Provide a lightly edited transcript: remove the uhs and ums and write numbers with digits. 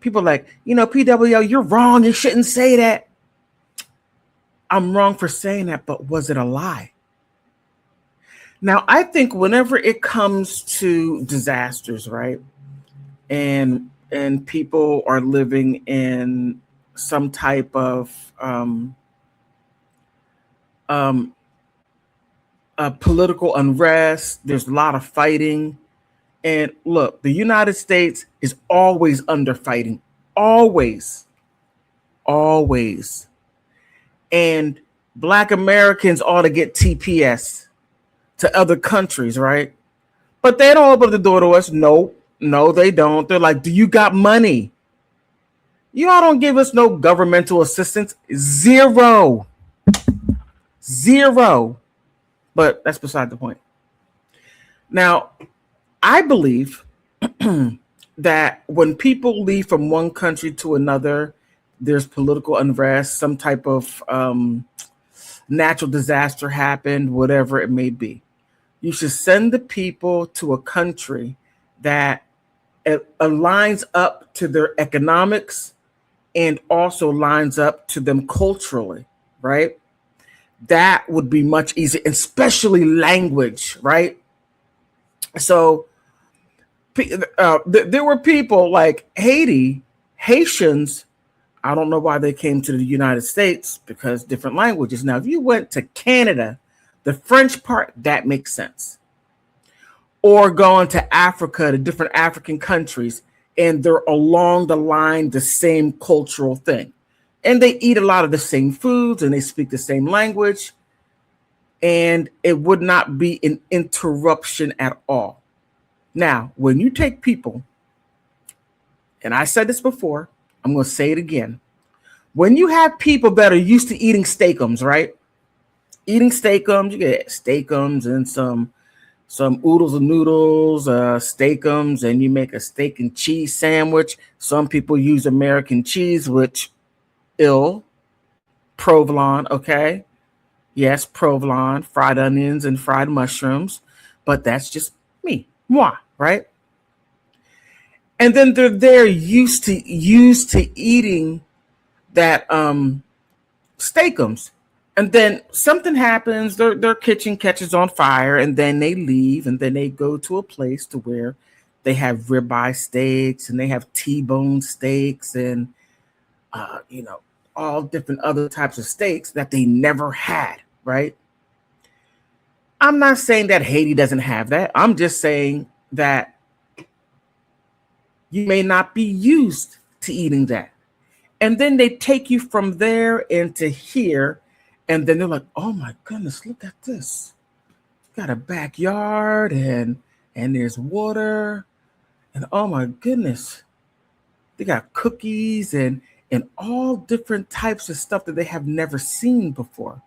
People like, PWL, you're wrong. You shouldn't say that. I'm wrong for saying that, but was it a lie? Now, I think whenever it comes to disasters, right, and people are living in some type of um, political unrest, there's a lot of fighting. And look, the United States is always under fighting, always, always. And Black Americans ought to get TPS to other countries, right? But they don't open the door to us. No, no, they don't. They're like, do you got money? You all don't give us no governmental assistance. Zero. Zero. But that's beside the point. Now, I believe that when people leave from one country to another, there's political unrest, some type of natural disaster happened, whatever it may be. You should send the people to a country that aligns up to their economics and also lines up to them culturally, right? That would be much easier, especially language, right? So there were people like Haitians. I don't know why they came to the United States because different languages. Now, if you went to Canada, the French part, that makes sense. Or going to Africa, to different African countries, and they're along the line, the same cultural thing. And they eat a lot of the same foods and they speak the same language. And it would not be an interruption at all. Now, when you take people, and I said this before, I'm going to say it again. When you have people that are used to eating steakums, right? Eating steakums, you get steakums and some oodles and noodles, steakums, and you make a steak and cheese sandwich. Some people use American cheese, which provolone, okay? Yes, provolone, fried onions and fried mushrooms, but that's just moi, right? And then they're used to eating that steakums. And then something happens, their kitchen catches on fire, and then they leave, and then they go to a place to where they have ribeye steaks and they have T-bone steaks and all different other types of steaks that they never had, right? I'm not saying that Haiti doesn't have that. I'm just saying that you may not be used to eating that. And then they take you from there into here, and then they're like, oh my goodness, look at this. Got a backyard and there's water. And oh my goodness, they got cookies and all different types of stuff that they have never seen before.